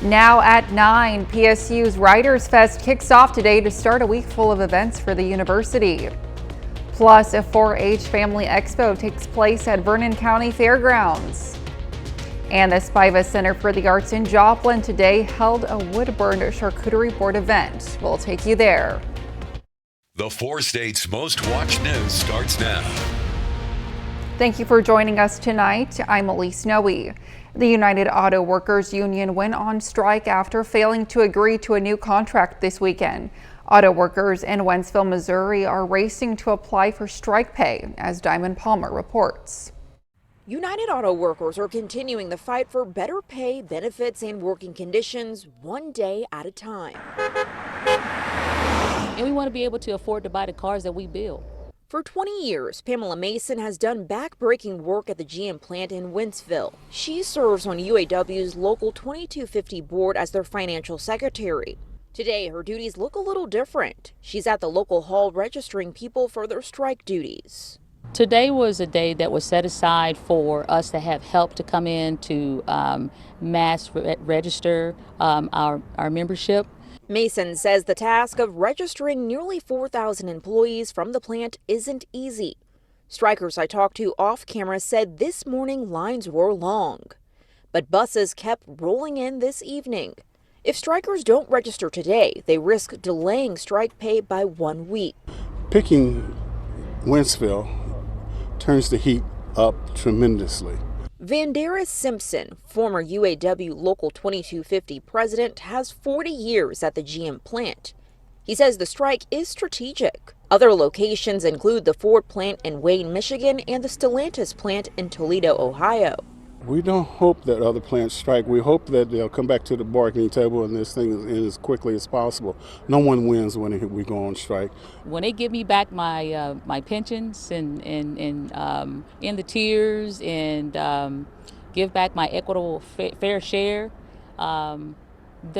Now at 9, PSU's Writers Fest kicks off today to start a week full of events for the university. Plus, a 4-H Family Expo takes place at Vernon County Fairgrounds. And the Spiva Center for the Arts in Joplin today held a wood-burned charcuterie board event. We'll take you there. The 4 states' most watched news starts now. Thank you for joining us tonight. I'm Elise Noe. The United Auto Workers Union went on strike after failing to agree to a new contract this weekend. Auto workers in Wentzville, Missouri are racing to apply for strike pay, as Diamond Palmer reports. United Auto Workers are continuing the fight for better pay, benefits, and working conditions one day at a time. And we want to be able to afford to buy the cars that we build. For 20 years, Pamela Mason has done back-breaking work at the GM plant in Wentzville. She serves on UAW's Local 2250 board as their financial secretary. Today, her duties look a little different. She's at the local hall registering people for their strike duties. Today was a day that was set aside for us to have help to come in to mass register our membership. Mason says the task of registering nearly 4,000 employees from the plant isn't easy. Strikers I talked to off camera said this morning lines were long, but buses kept rolling in this evening. If strikers don't register today, they risk delaying strike pay by 1 week. Picking Wentzville turns the heat up tremendously. Vandaris Simpson, former UAW Local 2250 president, has 40 years at the GM plant. He says the strike is strategic. Other locations include the Ford plant in Wayne, Michigan, and the Stellantis plant in Toledo, Ohio. We don't hope that other plants strike. We hope that they'll come back to the bargaining table and this thing is as quickly as possible. No one wins when we go on strike. When they give me back my my pensions and in the tiers and give back my equitable fair share, then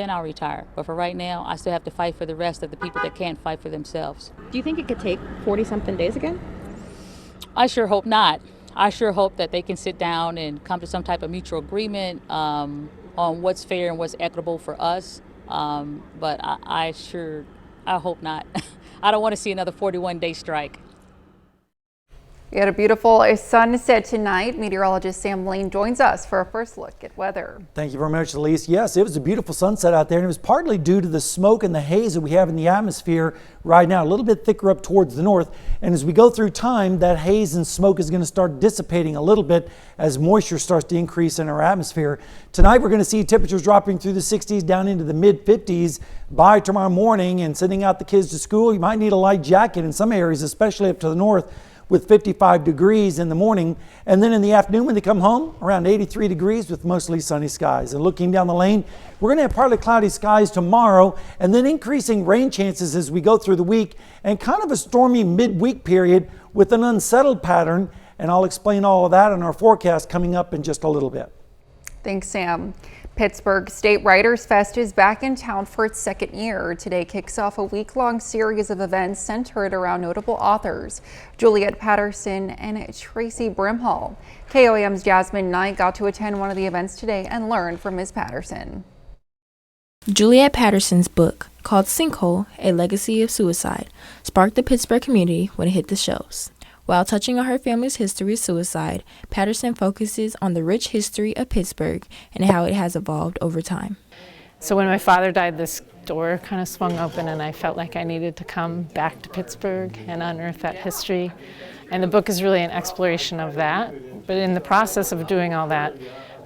I'll retire. But for right now, I still have to fight for the rest of the people that can't fight for themselves. Do you think it could take 40-something days again? I sure hope not. I sure hope that they can sit down and come to some type of mutual agreement on what's fair and what's equitable for us. But I hope not. I don't want to see another 41-day strike. We had a beautiful sunset tonight. Meteorologist Sam Lane joins us for a first look at weather. Thank you very much, Elise. Yes, it was a beautiful sunset out there, and it was partly due to the smoke and the haze that we have in the atmosphere right now, a little bit thicker up towards the north. And as we go through time, that haze and smoke is going to start dissipating a little bit as moisture starts to increase in our atmosphere. Tonight, we're going to see temperatures dropping through the 60s down into the mid-50s by tomorrow morning, and sending out the kids to school. You might need a light jacket in some areas, especially up to the north, with 55 degrees in the morning, and then in the afternoon when they come home, around 83 degrees with mostly sunny skies. And looking down the lane, we're going to have partly cloudy skies tomorrow, and then increasing rain chances as we go through the week, and kind of a stormy midweek period with an unsettled pattern. And I'll explain all of that in our forecast coming up in just a little bit. Thanks, Sam. Pittsburgh State Writers Fest is back in town for its second year. Today kicks off a week-long series of events centered around notable authors, Juliet Patterson and Tracy Brimhall. KOAM's Jasmine Knight got to attend one of the events today and learn from Ms. Patterson. Juliet Patterson's book, called Sinkhole, A Legacy of Suicide, sparked the Pittsburgh community when it hit the shelves. While touching on her family's history of suicide, Patterson focuses on the rich history of Pittsburgh and how it has evolved over time. So when my father died, this door kind of swung open, and I felt like I needed to come back to Pittsburgh and unearth that history. And the book is really an exploration of that. But in the process of doing all that,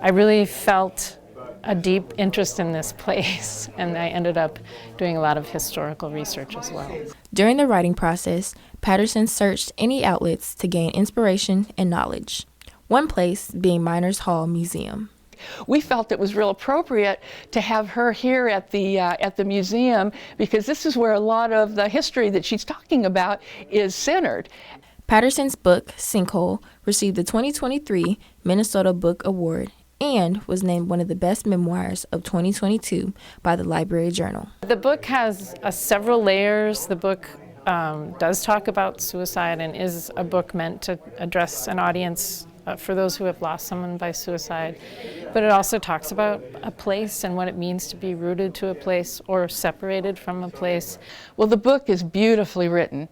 I really felt a deep interest in this place, and I ended up doing a lot of historical research as well. During the writing process, Patterson searched any outlets to gain inspiration and knowledge, one place being Miners Hall Museum. We felt it was real appropriate to have her here at the museum, because this is where a lot of the history that she's talking about is centered. Patterson's book, Sinkhole, received the 2023 Minnesota Book Award and was named one of the best memoirs of 2022 by the Library Journal. The book has several layers. The book does talk about suicide and is a book meant to address an audience for those who have lost someone by suicide. But it also talks about a place and what it means to be rooted to a place or separated from a place. Well, the book is beautifully written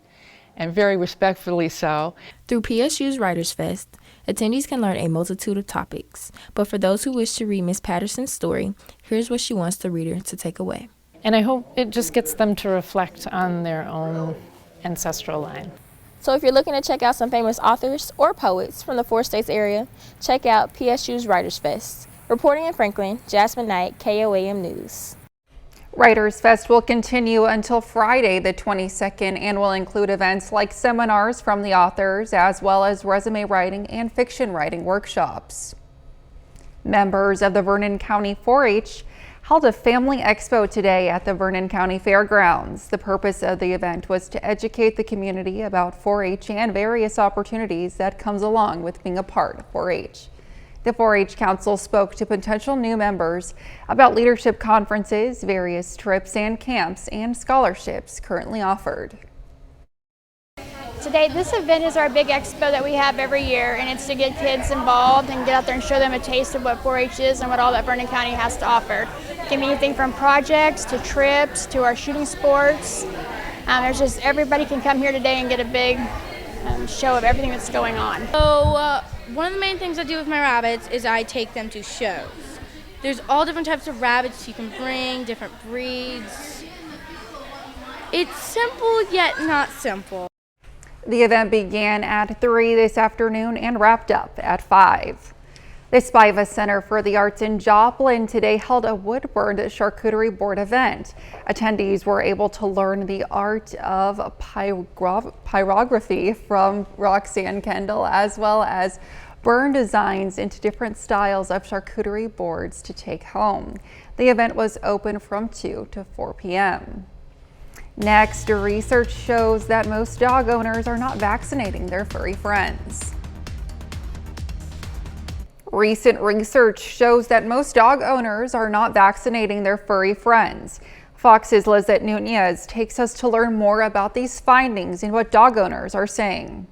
and very respectfully so. Through PSU's Writers Fest, attendees can learn a multitude of topics. But for those who wish to read Miss Patterson's story, here's what she wants the reader to take away. And I hope it just gets them to reflect on their own ancestral line. So if you're looking to check out some famous authors or poets from the 4 states area, check out PSU's Writers Fest. Reporting in Franklin, Jasmine Knight, KOAM News. Writers Fest will continue until Friday the 22nd and will include events like seminars from the authors as well as resume writing and fiction writing workshops. Members of the Vernon County 4-H held a family expo today at the Vernon County Fairgrounds. The purpose of the event was to educate the community about 4-H and various opportunities that comes along with being a part of 4-H. The 4-H Council spoke to potential new members about leadership conferences, various trips and camps, and scholarships currently offered. Today, this event is our big expo that we have every year, and it's to get kids involved and get out there and show them a taste of what 4-H is and what all that Vernon County has to offer. It can be anything from projects to trips to our shooting sports. There's just everybody can come here today and get a big show of everything that's going on. So one of the main things I do with my rabbits is I take them to shows. There's all different types of rabbits you can bring, different breeds. It's simple yet not simple. The event began at 3 this afternoon and wrapped up at 5. The Spiva Center for the Arts in Joplin today held a wood-burned charcuterie board event. Attendees were able to learn the art of pyrography from Roxanne Kendall, as well as burn designs into different styles of charcuterie boards to take home. The event was open from 2 to 4 p.m. Next, research shows that most dog owners are not vaccinating their furry friends. Recent research shows that most dog owners are not vaccinating their furry friends. Fox's Lizette Nunez takes us to learn more about these findings and what dog owners are saying.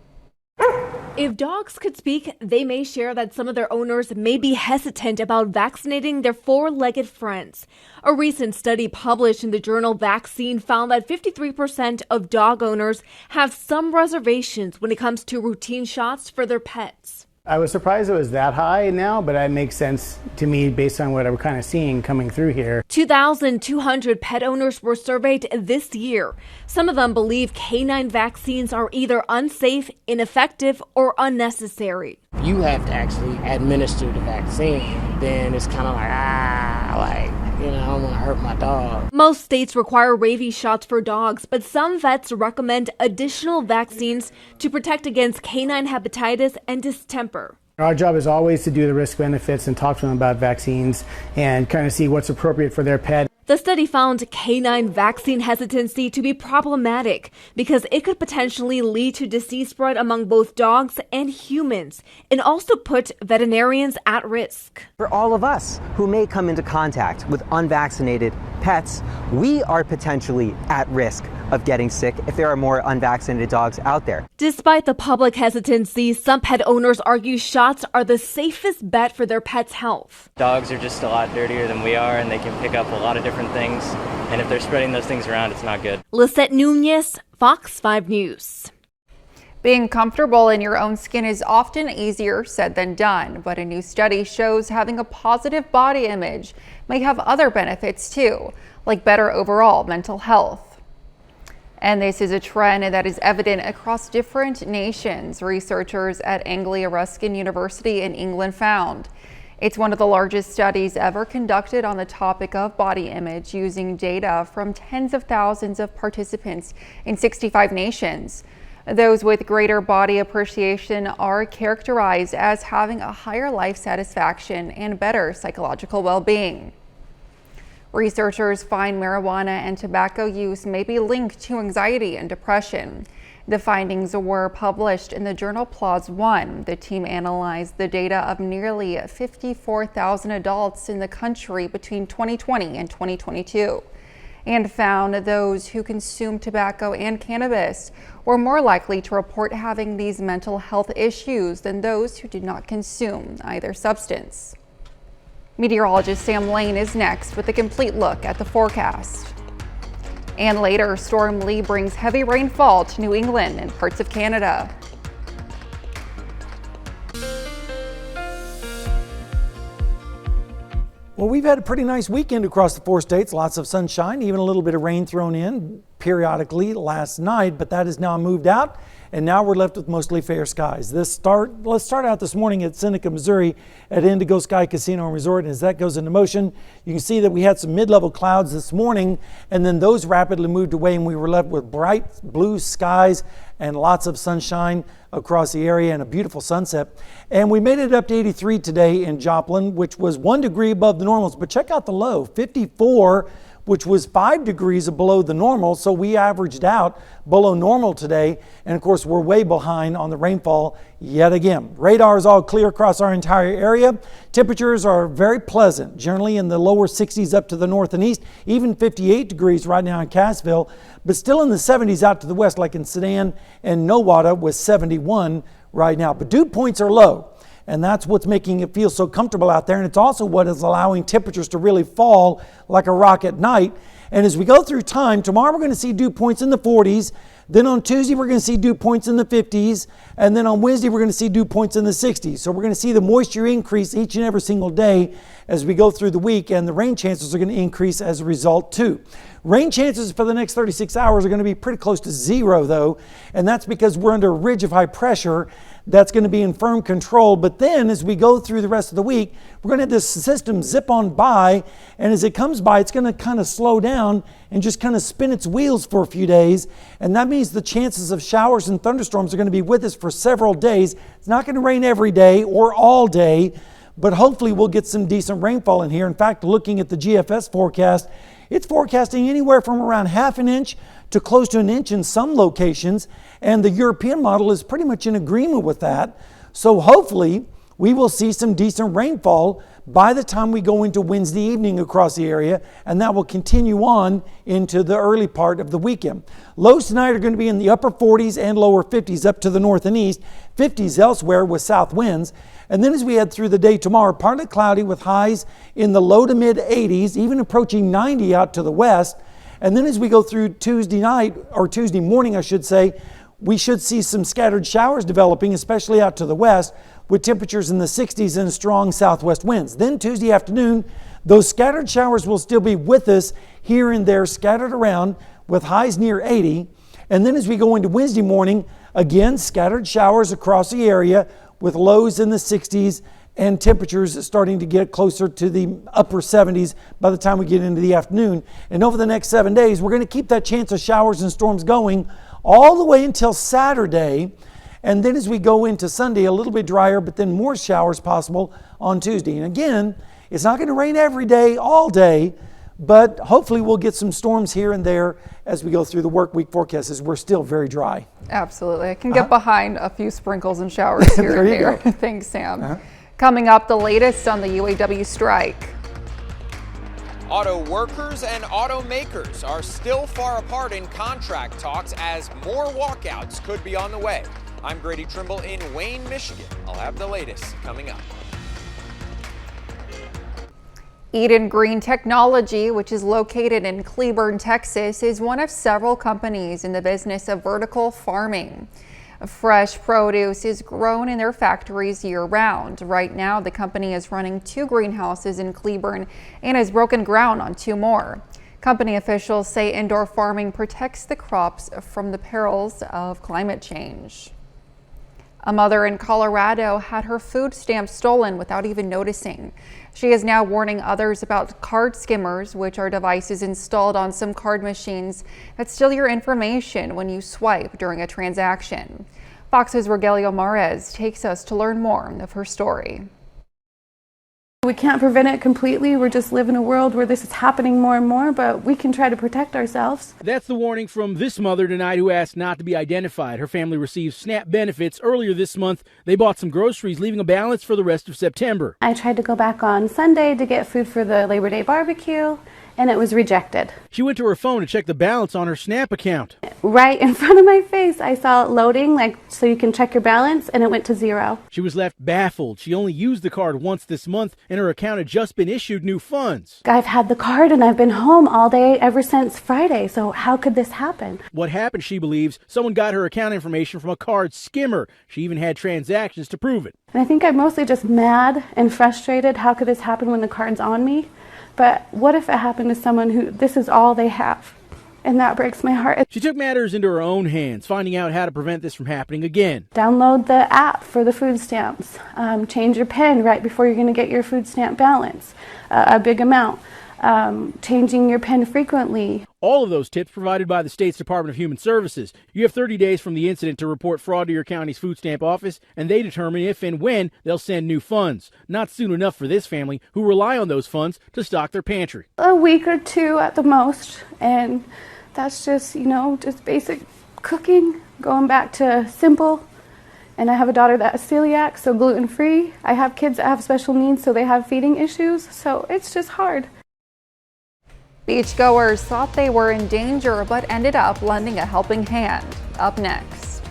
If dogs could speak, they may share that some of their owners may be hesitant about vaccinating their four-legged friends. A recent study published in the journal Vaccine found that 53% of dog owners have some reservations when it comes to routine shots for their pets. I was surprised it was that high now, but that makes sense to me based on what I'm kind of seeing coming through here. 2,200 pet owners were surveyed this year. Some of them believe canine vaccines are either unsafe, ineffective, or unnecessary. You have to actually administer the vaccine, then it's kind of like, I don't want to hurt my dog. Most states require rabies shots for dogs, but some vets recommend additional vaccines to protect against canine hepatitis and distemper. Our job is always to do the risk benefits and talk to them about vaccines and kind of see what's appropriate for their pet. The study found canine vaccine hesitancy to be problematic because it could potentially lead to disease spread among both dogs and humans and also put veterinarians at risk. For all of us who may come into contact with unvaccinated pets, we are potentially at risk of getting sick if there are more unvaccinated dogs out there. Despite the public hesitancy, some pet owners argue shots are the safest bet for their pet's health. Dogs are just a lot dirtier than we are, and they can pick up a lot of different things. And if they're spreading those things around, it's not good. Lizette Nunez, Fox 5 News. Being comfortable in your own skin is often easier said than done, but a new study shows having a positive body image may have other benefits too, like better overall mental health. And this is a trend that is evident across different nations, researchers at Anglia Ruskin University in England found. It's one of the largest studies ever conducted on the topic of body image, using data from tens of thousands of participants in 65 nations. Those with greater body appreciation are characterized as having a higher life satisfaction and better psychological well-being. Researchers find marijuana and tobacco use may be linked to anxiety and depression. The findings were published in the journal PLOS One. The team analyzed the data of nearly 54,000 adults in the country between 2020 and 2022. and found those who consume tobacco and cannabis were more likely to report having these mental health issues than those who did not consume either substance. Meteorologist Sam Lane is next with a complete look at the forecast. And later, Storm Lee brings heavy rainfall to New England and parts of Canada. Well, we've had a pretty nice weekend across the 4 states. Lots of sunshine, even a little bit of rain thrown in periodically last night, but that has now moved out, and now we're left with mostly fair skies. Let's start out this morning at Seneca, Missouri at Indigo Sky Casino and Resort. And as that goes into motion, you can see that we had some mid-level clouds this morning, and then those rapidly moved away, and we were left with bright blue skies and lots of sunshine across the area and a beautiful sunset. And we made it up to 83 today in Joplin, which was 1 degree above the normals. But check out the low, 54, which was 5 degrees below the normal. So we averaged out below normal today. And of course, we're way behind on the rainfall yet again. Radar is all clear across our entire area. Temperatures are very pleasant, generally in the lower 60s up to the north and east, even 58 degrees right now in Cassville, but still in the 70s out to the west, like in Sedan and Nowata with 71 right now. But dew points are low, and that's what's making it feel so comfortable out there. And it's also what is allowing temperatures to really fall like a rock at night. And as we go through time, tomorrow we're going to see dew points in the 40s. Then on Tuesday, we're going to see dew points in the 50s. And then on Wednesday, we're going to see dew points in the 60s. So we're going to see the moisture increase each and every single day as we go through the week. And the rain chances are going to increase as a result too. Rain chances for the next 36 hours are going to be pretty close to 0 though. And that's because we're under a ridge of high pressure that's going to be in firm control. But then as we go through the rest of the week, we're going to have this system zip on by. And as it comes by, it's going to kind of slow down and just kind of spin its wheels for a few days. And that means the chances of showers and thunderstorms are going to be with us for several days. It's not going to rain every day or all day, but hopefully we'll get some decent rainfall in here. In fact, looking at the GFS forecast, it's forecasting anywhere from around ½ an inch to close to 1 inch in some locations. And the European model is pretty much in agreement with that. So hopefully we will see some decent rainfall by the time we go into Wednesday evening across the area, and that will continue on into the early part of the weekend. Lows tonight are going to be in the upper 40s and lower 50s up to the north and east, 50s elsewhere with south winds. And then as we head through the day tomorrow, partly cloudy with highs in the low to mid 80s, even approaching 90 out to the west. And then as we go through Tuesday night, or Tuesday morning, I should say, we should see some scattered showers developing, especially out to the west, with temperatures in the 60s and strong southwest winds. Then Tuesday afternoon, those scattered showers will still be with us here and there, scattered around with highs near 80. And then as we go into Wednesday morning, again, scattered showers across the area with lows in the 60s and temperatures starting to get closer to the upper 70s by the time we get into the afternoon. And over the next 7 days, we're going to keep that chance of showers and storms going all the way until Saturday. And then as we go into Sunday, a little bit drier, but then more showers possible on Tuesday. And again, it's not going to rain every day, all day, but hopefully we'll get some storms here and there as we go through the work week forecast, as we're still very dry. Absolutely. I can get behind a few sprinkles and showers here and there. Thanks, Sam. Coming up, the latest on the UAW strike. Auto workers and automakers are still far apart in contract talks as more walkouts could be on the way. I'm Grady Trimble in Wayne, Michigan. I'll have the latest coming up. Eden Green Technology, which is located in Cleburne, Texas, is one of several companies in the business of vertical farming. Fresh produce is grown in their factories year-round. Right now, the company is running 2 greenhouses in Cleburne and has broken ground on 2 more. Company officials say indoor farming protects the crops from the perils of climate change. A mother in Colorado had her food stamps stolen without even noticing. She is now warning others about card skimmers, which are devices installed on some card machines that steal your information when you swipe during a transaction. Fox's Rogelio Mares takes us to learn more of her story. We can't prevent it completely. We're just living in a world where this is happening more and more, but we can try to protect ourselves. That's the warning from this mother tonight who asked not to be identified. Her family received SNAP benefits earlier this month. They bought some groceries, leaving a balance for the rest of September. I tried to go back on Sunday to get food for the Labor Day barbecue, and it was rejected. She went to her phone to check the balance on her SNAP account. Right in front of my face, I saw it loading, so you can check your balance, and it went to zero. She was left baffled. She only used the card once this month, and her account had just been issued new funds. I've had the card, and I've been home all day ever since Friday, so how could this happen? What happened, she believes, someone got her account information from a card skimmer. She even had transactions to prove it. And I think I'm mostly just mad and frustrated. How could this happen when the card's on me? But what if it happened to someone who this is all they have? And that breaks my heart. She took matters into her own hands, finding out how to prevent this from happening again. Download the app for the food stamps. Change your PIN right before you're going to get your food stamp balance, a big amount. Changing your PIN frequently. All of those tips provided by the state's Department of Human Services. You have 30 days from the incident to report fraud to your county's food stamp office, and they determine if and when they'll send new funds. Not soon enough for this family, who rely on those funds to stock their pantry. A week or two at the most, and that's just, just basic cooking, going back to simple. And I have a daughter that's celiac, so gluten-free. I have kids that have special needs, so they have feeding issues, so it's just hard. Beachgoers thought they were in danger but ended up lending a helping hand. Up next.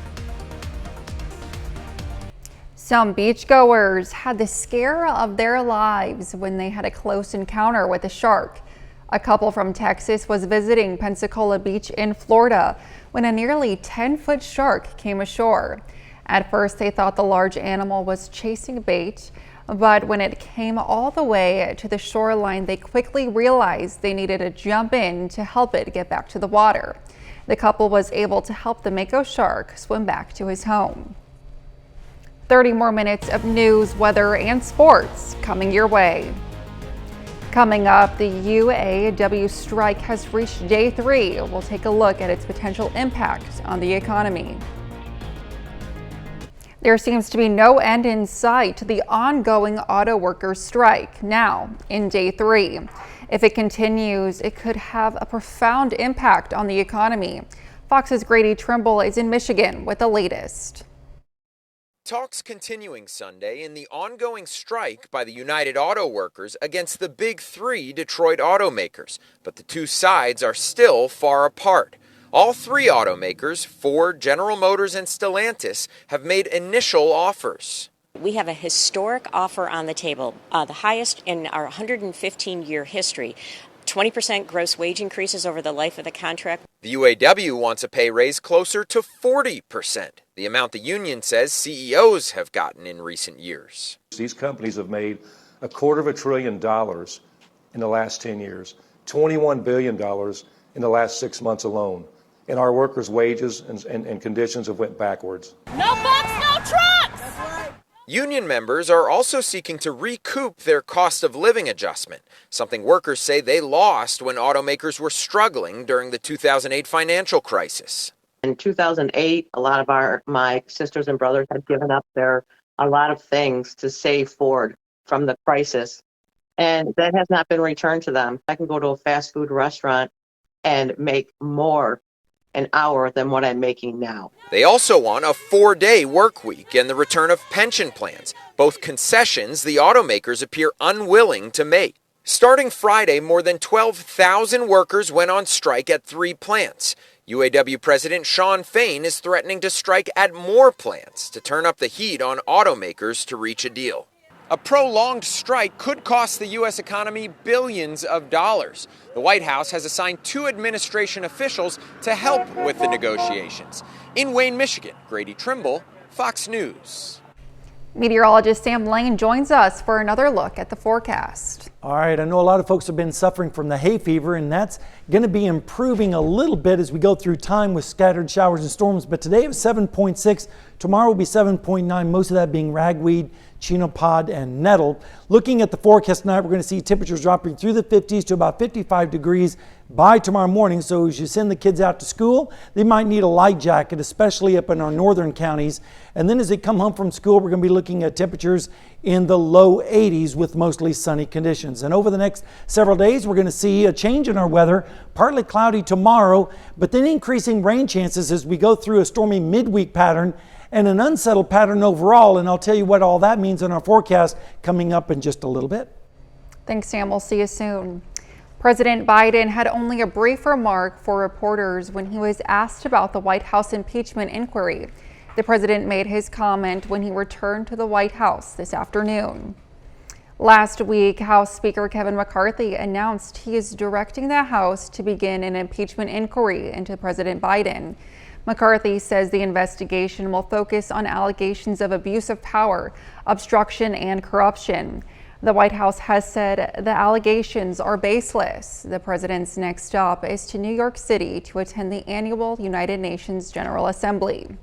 Some beachgoers had the scare of their lives when they had a close encounter with a shark. A couple from Texas was visiting Pensacola Beach in Florida when a nearly 10-foot shark came ashore. At first, they thought the large animal was chasing bait, but when it came all the way to the shoreline, they quickly realized they needed to jump in to help it get back to the water. The couple was able to help the mako shark swim back to his home. 30 more minutes of news, weather, and sports coming your way. Coming up, the UAW strike has reached day 3. We'll take a look at its potential impact on the economy. There seems to be no end in sight to the ongoing auto workers strike, now in day 3. If it continues, it could have a profound impact on the economy. Fox's Grady Trimble is in Michigan with the latest. Talks continuing Sunday in the ongoing strike by the United Auto Workers against the big 3 Detroit automakers, but the two sides are still far apart. All 3 automakers, Ford, General Motors, and Stellantis, have made initial offers. We have a historic offer on the table, the highest in our 115-year history. 20% gross wage increases over the life of the contract. The UAW wants a pay raise closer to 40%, the amount the union says CEOs have gotten in recent years. These companies have made $250 billion in the last 10 years, $21 billion in the last 6 months alone. And our workers' wages and conditions have went backwards. No bucks, no trucks! Union members are also seeking to recoup their cost of living adjustment, something workers say they lost when automakers were struggling during the 2008 financial crisis. In 2008, a lot of my sisters and brothers had given up a lot of things to save Ford from the crisis, and that has not been returned to them. I can go to a fast food restaurant and make more an hour than what I'm making now. They also want a 4-day work week and the return of pension plans, both concessions the automakers appear unwilling to make. Starting Friday, more than 12,000 workers went on strike at 3 plants. UAW President Shawn Fain is threatening to strike at more plants to turn up the heat on automakers to reach a deal. A prolonged strike could cost the U.S. economy billions of dollars. The White House has assigned 2 administration officials to help with the negotiations. In Wayne, Michigan, Grady Trimble, Fox News. Meteorologist Sam Lane joins us for another look at the forecast. All right, I know a lot of folks have been suffering from the hay fever, and that's going to be improving a little bit as we go through time with scattered showers and storms. But today it was 7.6. Tomorrow will be 7.9, most of that being ragweed. chenopod, and nettle. Looking at the forecast tonight, we're going to see temperatures dropping through the 50s to about 55 degrees by tomorrow morning. So as you send the kids out to school, they might need a light jacket, especially up in our northern counties. And then as they come home from school, we're going to be looking at temperatures in the low 80s with mostly sunny conditions. And over the next several days, we're going to see a change in our weather, partly cloudy tomorrow, but then increasing rain chances as we go through a stormy midweek pattern and an unsettled pattern overall. And I'll tell you what all that means in our forecast coming up in just a little bit. Thanks, Sam. We'll see you soon. President Biden had only a brief remark for reporters when he was asked about the White House impeachment inquiry. The president made his comment when he returned to the White House this afternoon. Last week, House Speaker Kevin McCarthy announced he is directing the House to begin an impeachment inquiry into President Biden. McCarthy says the investigation will focus on allegations of abuse of power, obstruction, and corruption. The White House has said the allegations are baseless. The president's next stop is to New York City to attend the annual United Nations General Assembly.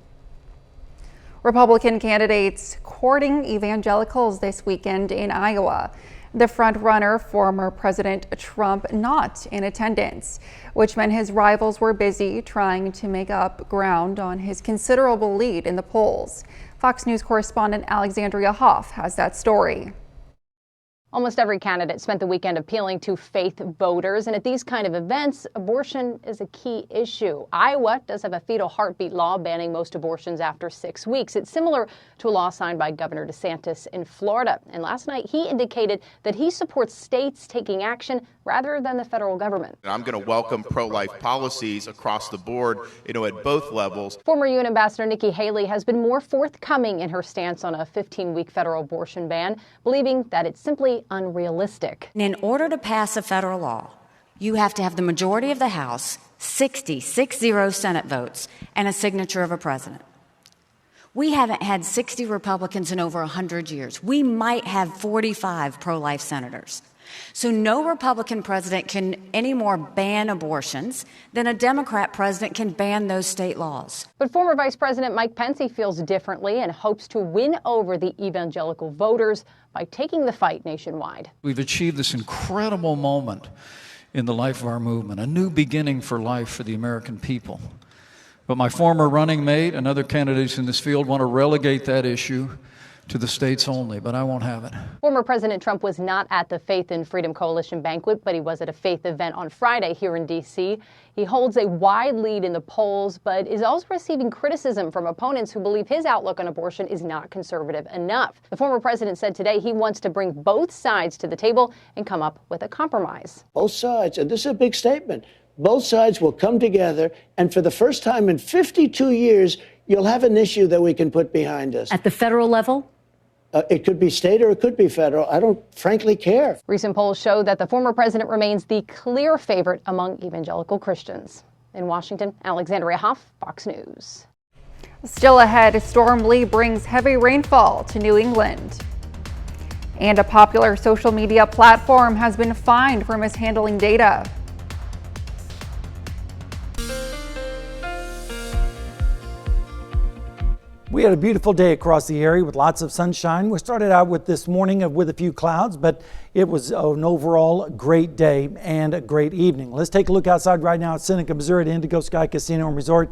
Republican candidates courting evangelicals this weekend in Iowa. The frontrunner, former President Trump, not in attendance, which meant his rivals were busy trying to make up ground on his considerable lead in the polls. Fox News correspondent Alexandria Hoff has that story. Almost every candidate spent the weekend appealing to faith voters, and at these kind of events, abortion is a key issue. Iowa does have a fetal heartbeat law banning most abortions after 6 weeks. It's similar to a law signed by Governor DeSantis in Florida. And last night, he indicated that he supports states taking action rather than the federal government. I'm going to welcome pro-life policies across the board, at both levels. Former UN Ambassador Nikki Haley has been more forthcoming in her stance on a 15-week federal abortion ban, believing that it's simply unrealistic. In order to pass a federal law, you have to have the majority of the House, 60 Senate votes, and a signature of a president. We haven't had 60 Republicans in over 100 years. We might have 45 pro-life senators. So no Republican president can anymore ban abortions than a Democrat president can ban those state laws. But former Vice President Mike Pence feels differently and hopes to win over the evangelical voters by taking the fight nationwide. We've achieved this incredible moment in the life of our movement, a new beginning for life for the American people. But my former running mate and other candidates in this field want to relegate that issue to the states only, but I won't have it. Former President Trump was not at the Faith and Freedom Coalition banquet, but he was at a faith event on Friday here in D.C. He holds a wide lead in the polls, but is also receiving criticism from opponents who believe his outlook on abortion is not conservative enough. The former president said today he wants to bring both sides to the table and come up with a compromise. Both sides, and this is a big statement, both sides will come together, and for the first time in 52 years, you'll have an issue that we can put behind us. At the federal level? It could be state or it could be federal. I don't frankly care. Recent polls show that the former president remains the clear favorite among evangelical Christians. In Washington, Alexandria Hoff, Fox News. Still ahead, Storm Lee brings heavy rainfall to New England. And a popular social media platform has been fined for mishandling data. We had a beautiful day across the area with lots of sunshine. We started out with this morning with a few clouds, but it was an overall great day and a great evening. Let's take a look outside right now at Seneca, Missouri, at Indigo Sky Casino and Resort.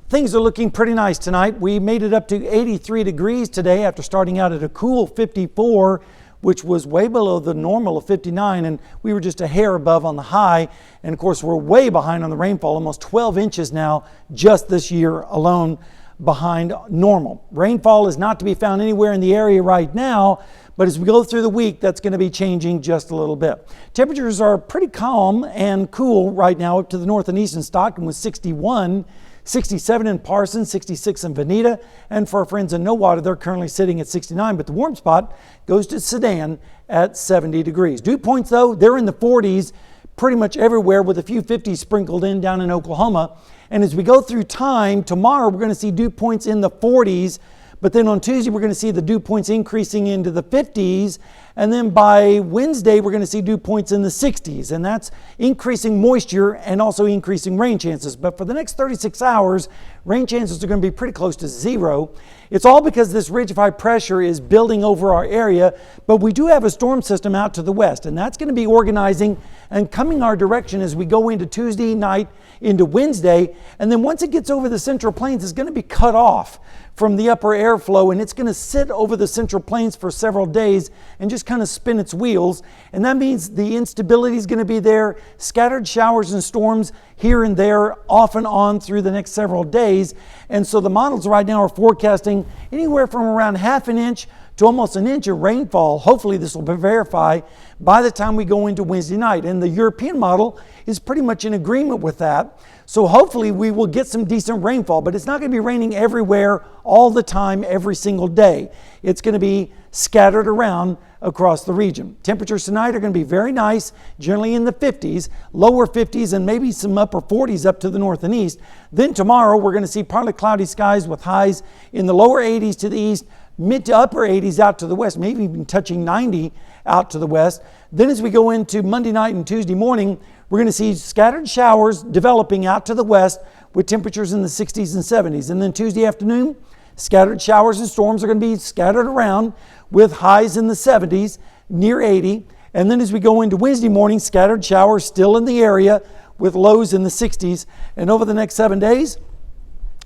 Things are looking pretty nice tonight. We made it up to 83 degrees today after starting out at a cool 54, which was way below the normal of 59, and we were just a hair above on the high. And of course, we're way behind on the rainfall, almost 12 inches now just this year alone, behind normal. Rainfall is not to be found anywhere in the area right now, but as we go through the week, that's going to be changing just a little bit. Temperatures are pretty calm and cool right now up to the north and east in Stockton with 61, 67 in Parsons, 66 in Veneta, and for our friends in Nowata, they're currently sitting at 69, but the warm spot goes to Sedan at 70 degrees. Dew points, though, they're in the 40s pretty much everywhere with a few 50s sprinkled in down in Oklahoma. And as we go through time, tomorrow we're going to see dew points in the 40s, but then on Tuesday we're going to see the dew points increasing into the 50s, And then by Wednesday, we're going to see dew points in the 60s, and that's increasing moisture and also increasing rain chances. But for the next 36 hours, rain chances are going to be pretty close to zero. It's all because this ridge of high pressure is building over our area, but we do have a storm system out to the west, and that's going to be organizing and coming our direction as we go into Tuesday night into Wednesday. And then once it gets over the Central Plains, it's going to be cut off from the upper airflow, and it's going to sit over the Central Plains for several days and just kind of spin its wheels. And that means the instability is going to be there, scattered showers and storms here and there off and on through the next several days. And so the models right now are forecasting anywhere from around half an inch to almost an inch of rainfall. Hopefully this will be verified by the time we go into Wednesday night. And the European model is pretty much in agreement with that. So hopefully we will get some decent rainfall, but it's not going to be raining everywhere all the time every single day. It's going to be scattered around across the region. Temperatures tonight are going to be very nice, generally in the 50s, lower 50s, and maybe some upper 40s up to the north and east. Then tomorrow we're going to see partly cloudy skies with highs in the lower 80s to the east, mid to upper 80s out to the west, maybe even touching 90 out to the west. Then as we go into Monday night and Tuesday morning, we're going to see scattered showers developing out to the west with temperatures in the 60s and 70s. And then Tuesday afternoon, scattered showers and storms are going to be scattered around with highs in the 70s, near 80. And then as we go into Wednesday morning, scattered showers still in the area with lows in the 60s. And over the next 7 days,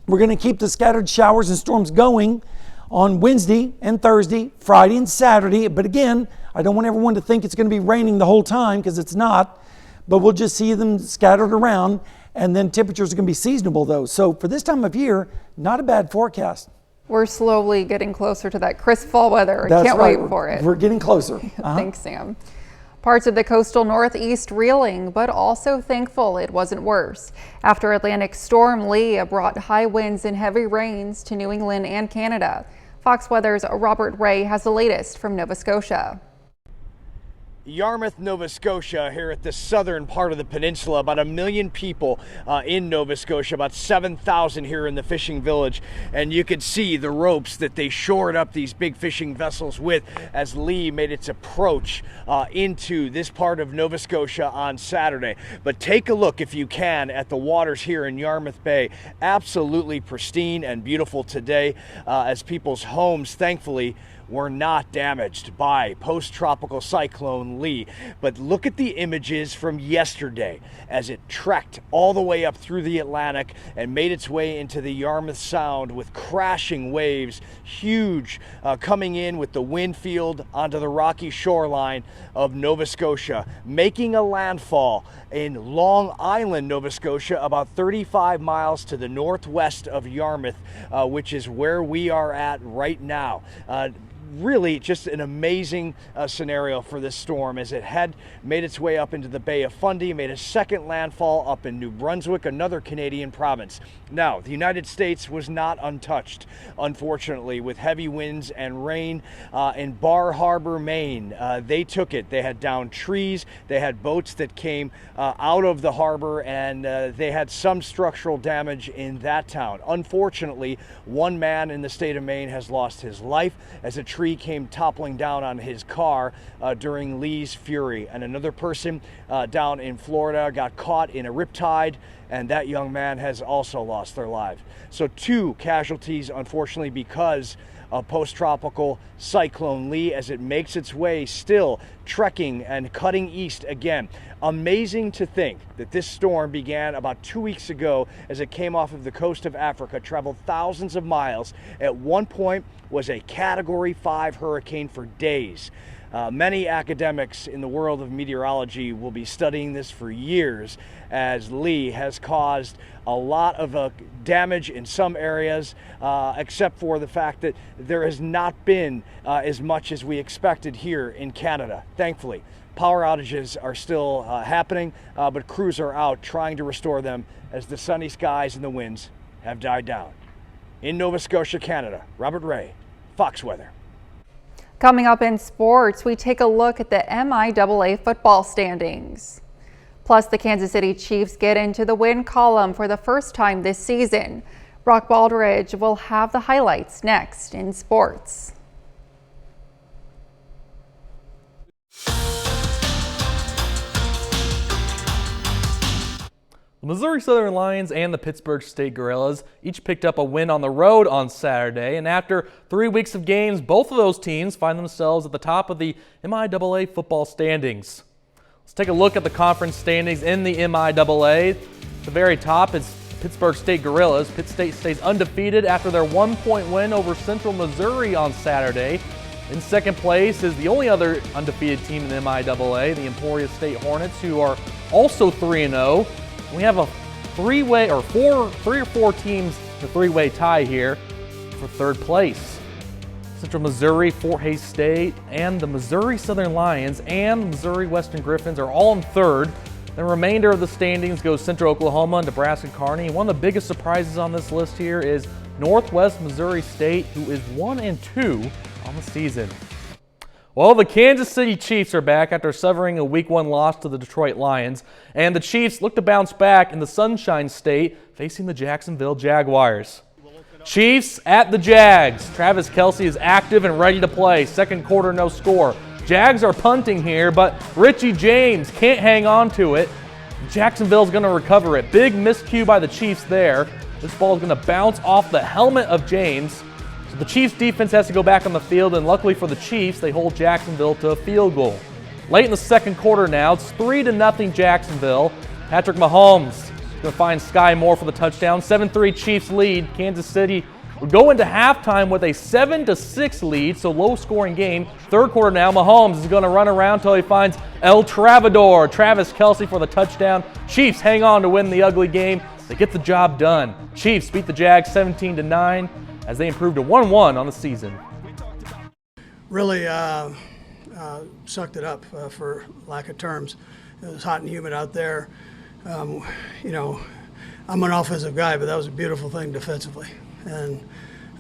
we're going to keep the scattered showers and storms going on Wednesday and Thursday, Friday and Saturday. But again, I don't want everyone to think it's going to be raining the whole time, because it's not. But we'll just see them scattered around, and then temperatures are going to be seasonable though. So for this time of year, not a bad forecast. We're slowly getting closer to that crisp fall weather. That's Can't right. wait for it. We're getting closer. Thanks, Sam. Parts of the coastal Northeast reeling, but also thankful it wasn't worse. After Atlantic storm Lee brought high winds and heavy rains to New England and Canada. Fox Weather's Robert Ray has the latest from Nova Scotia. Yarmouth, Nova Scotia, here at the southern part of the peninsula. About 1 million people in Nova Scotia, about 7,000 here in the fishing village. And you can see the ropes that they shored up these big fishing vessels with as Lee made its approach into this part of Nova Scotia on Saturday. But take a look, if you can, at the waters here in Yarmouth Bay. Absolutely pristine and beautiful today, as people's homes, thankfully, were not damaged by post-tropical cyclone Lee. But look at the images from yesterday as it trekked all the way up through the Atlantic and made its way into the Yarmouth Sound with crashing waves, huge, coming in with the wind field onto the rocky shoreline of Nova Scotia, making a landfall in Long Island, Nova Scotia, about 35 miles to the northwest of Yarmouth, which is where we are at right now. Really just an amazing scenario for this storm as it had made its way up into the Bay of Fundy, made a second landfall up in New Brunswick, another Canadian province. Now, the United States was not untouched, unfortunately, with heavy winds and rain in Bar Harbor, Maine. They took it. They had downed trees. They had boats that came out of the harbor, and they had some structural damage in that town. Unfortunately, one man in the state of Maine has lost his life as a tree came toppling down on his car during Lee's fury, and another person down in Florida got caught in a riptide, and that young man has also lost their lives. So 2 casualties, unfortunately, because of post-tropical cyclone Lee as it makes its way still trekking and cutting east again. Amazing to think that this storm began about 2 weeks ago as it came off of the coast of Africa, traveled thousands of miles, at one point was a Category 5 hurricane for days. Many academics in the world of meteorology will be studying this for years, as Lee has caused a lot of damage in some areas, except for the fact that there has not been as much as we expected here in Canada, thankfully. Power outages are still happening, but crews are out trying to restore them as the sunny skies and the winds have died down. In Nova Scotia, Canada, Robert Ray, Fox Weather. Coming up in sports, we take a look at the MIAA football standings. Plus, the Kansas City Chiefs get into the win column for the first time this season. Brock Baldridge will have the highlights next in sports. The Missouri Southern Lions and the Pittsburgh State Gorillas each picked up a win on the road on Saturday, and after 3 weeks of games, both of those teams find themselves at the top of the MIAA football standings. Let's take a look at the conference standings in the MIAA. At the very top is Pittsburgh State Gorillas. Pitt State stays undefeated after their 1-point win over Central Missouri on Saturday. In second place is the only other undefeated team in the MIAA, the Emporia State Hornets, who are also 3-0. We have a three or four teams, a three-way tie here for third place. Central Missouri, Fort Hays State, and the Missouri Southern Lions and the Missouri Western Griffins are all in third. The remainder of the standings goes Central Oklahoma and Nebraska Kearney. One of the biggest surprises on this list here is Northwest Missouri State, who is 1-2 on the season. Well, the Kansas City Chiefs are back after suffering a Week 1 loss to the Detroit Lions, and the Chiefs look to bounce back in the Sunshine State, facing the Jacksonville Jaguars. Chiefs at the Jags. Travis Kelce is active and ready to play. Second quarter, no score. Jags are punting here, but Richie James can't hang on to it. Jacksonville's going to recover it. Big miscue by the Chiefs there. This ball is going to bounce off the helmet of James. So the Chiefs defense has to go back on the field, and luckily for the Chiefs, they hold Jacksonville to a field goal. Late in the second quarter now, it's 3-0 Jacksonville. Patrick Mahomes is going to find Sky Moore for the touchdown. 7-3 Chiefs lead. Kansas City would go into halftime with a 7-6 lead, so low-scoring game. Third quarter now, Mahomes is going to run around until he finds El Travador, Travis Kelce for the touchdown. Chiefs hang on to win the ugly game. They get the job done. Chiefs beat the Jags 17-9 as they improved to 1-1 on the season. Really sucked it up for lack of terms. It was hot and humid out there. I'm an offensive guy, but that was a beautiful thing defensively. And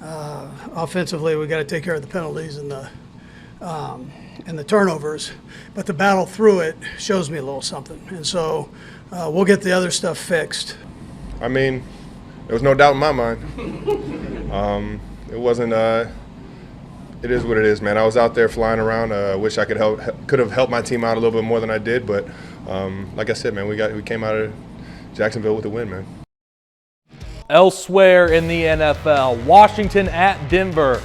offensively, we got to take care of the penalties and the turnovers. But the battle through it shows me a little something. And so we'll get the other stuff fixed. I mean, there was no doubt in my mind. It wasn't. It is what it is, man. I was out there flying around. Wish I could have helped my team out a little bit more than I did. But like I said, man, we came out of Jacksonville with a win, man. Elsewhere in the NFL, Washington at Denver.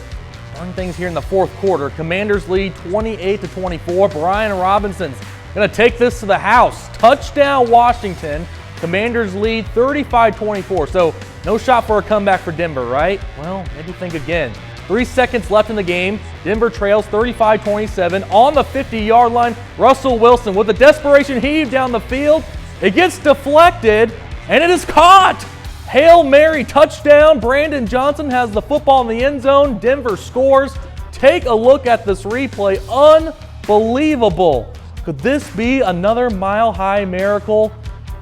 Fun things here in the fourth quarter. Commanders lead 28-24. Brian Robinson's going to take this to the house. Touchdown Washington. Commanders lead 35-24. So no shot for a comeback for Denver, right? Well, maybe think again. 3 seconds left in the game. Denver trails 35-27. On the 50-yard line, Russell Wilson with a desperation heave down the field. It gets deflected, and it is caught. Hail Mary touchdown. Brandon Johnson has the football in the end zone. Denver scores. Take a look at this replay. Unbelievable. Could this be another mile-high miracle?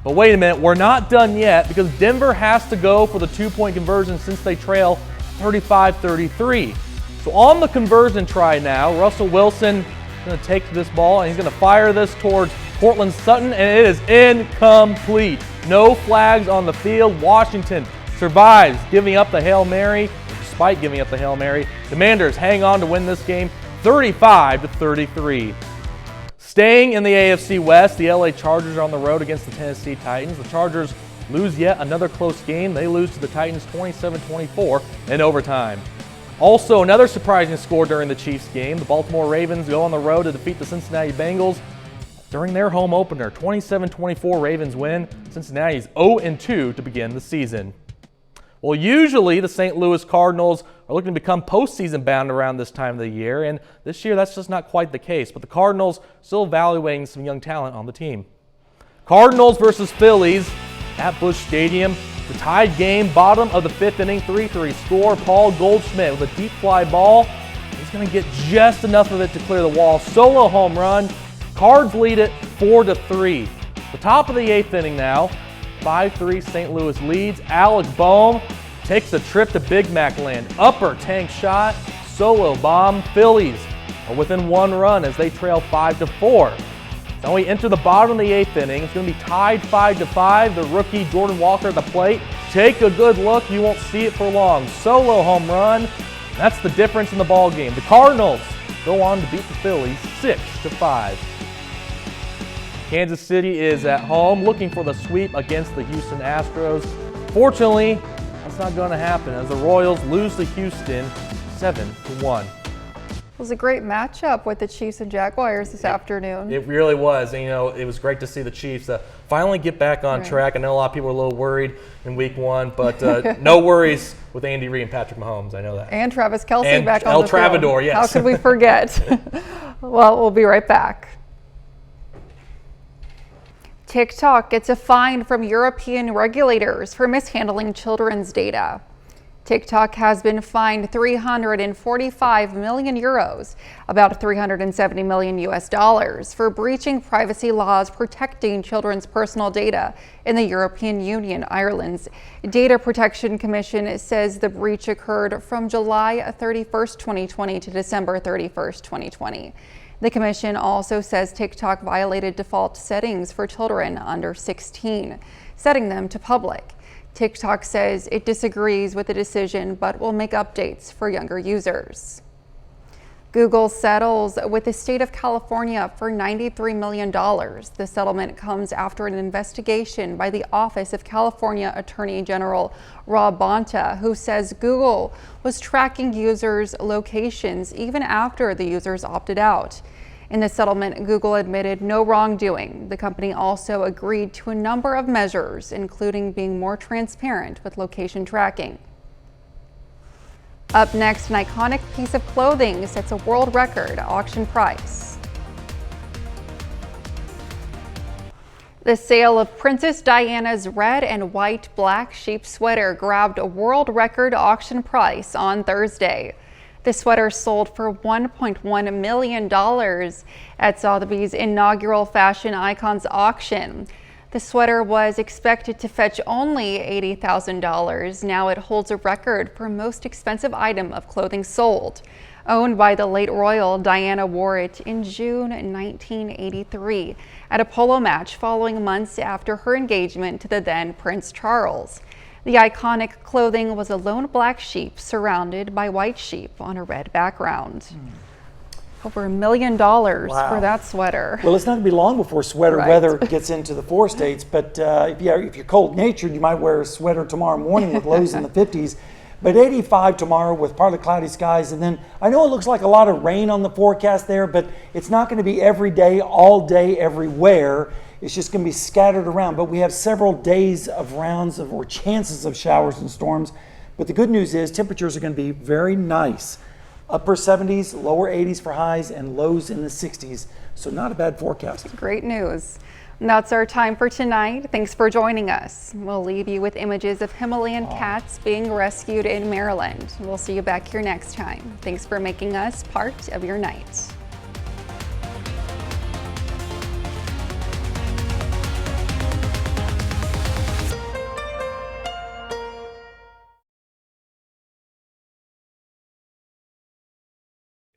But wait a minute, we're not done yet because Denver has to go for the 2-point conversion since they trail 35-33. So on the conversion try now, Russell Wilson is going to take this ball and he's going to fire this towards Cortland Sutton, and it is incomplete. No flags on the field. Washington survives, giving up the Hail Mary. Despite giving up the Hail Mary, Commanders hang on to win this game 35-33. Staying in the AFC West, the LA Chargers are on the road against the Tennessee Titans. The Chargers lose yet another close game. They lose to the Titans 27-24 in overtime. Also, another surprising score during the Chiefs game. The Baltimore Ravens go on the road to defeat the Cincinnati Bengals during their home opener. 27-24 Ravens win. Cincinnati's 0-2 to begin the season. Well, usually the St. Louis Cardinals are looking to become postseason bound around this time of the year, and this year that's just not quite the case. But the Cardinals still evaluating some young talent on the team. Cardinals versus Phillies at Busch Stadium. The tied game, bottom of the fifth inning, 3-3 score. Paul Goldschmidt with a deep fly ball. He's going to get just enough of it to clear the wall. Solo home run. Cards lead it 4-3. The top of the eighth inning now. 5-3 St. Louis leads. Alec Boehm takes a trip to Big Mac land. Upper tank shot, solo bomb. Phillies are within one run as they trail 5-4. Now we enter the bottom of the eighth inning. It's going to be tied 5-5. The rookie Jordan Walker at the plate. Take a good look. You won't see it for long. Solo home run. That's the difference in the ball game. The Cardinals go on to beat the Phillies 6-5. Kansas City is at home looking for the sweep against the Houston Astros. Fortunately, that's not going to happen as the Royals lose to Houston 7-1. It was a great matchup with the Chiefs and Jaguars this afternoon. It really was. And, it was great to see the Chiefs finally get back on track. I know a lot of people were a little worried in week one, but no worries with Andy Reid and Patrick Mahomes. I know that. And Travis Kelce and back on El the Travador, field. yes. How could we forget? Well, we'll be right back. TikTok gets a fine from European regulators for mishandling children's data. TikTok has been fined 345 million euros, about 370 million US dollars, for breaching privacy laws protecting children's personal data in the European Union. Ireland's Data Protection Commission says the breach occurred from July 31st, 2020 to December 31st, 2020. The commission also says TikTok violated default settings for children under 16, setting them to public. TikTok says it disagrees with the decision, but will make updates for younger users. Google settles with the state of California for $93 million. The settlement comes after an investigation by the Office of California Attorney General Rob Bonta, who says Google was tracking users' locations even after the users opted out. In the settlement, Google admitted no wrongdoing. The company also agreed to a number of measures, including being more transparent with location tracking. Up next, an iconic piece of clothing sets a world record auction price. The sale of Princess Diana's red and white black sheep sweater grabbed a world record auction price on Thursday. The sweater sold for $1.1 million at Sotheby's inaugural Fashion Icons auction. The sweater was expected to fetch only $80,000. Now it holds a record for most expensive item of clothing sold. Owned by the late royal, Diana wore it in June 1983 at a polo match following months after her engagement to the then Prince Charles. The iconic clothing was a lone black sheep surrounded by white sheep on a red background. Over $1 million for that sweater. Well, it's not going to be long before sweater weather gets into the 4 states, but if you're cold-natured, you might wear a sweater tomorrow morning with lows in the 50s. But 85 tomorrow with partly cloudy skies, and then I know it looks like a lot of rain on the forecast there, but it's not going to be every day, all day, everywhere. It's just going to be scattered around, but we have several days of rounds of or chances of showers and storms. But the good news is temperatures are going to be very nice. Upper 70s, lower 80s for highs, and lows in the 60s. So not a bad forecast. Great news. And that's our time for tonight. Thanks for joining us. We'll leave you with images of Himalayan cats being rescued in Maryland. We'll see you back here next time. Thanks for making us part of your night.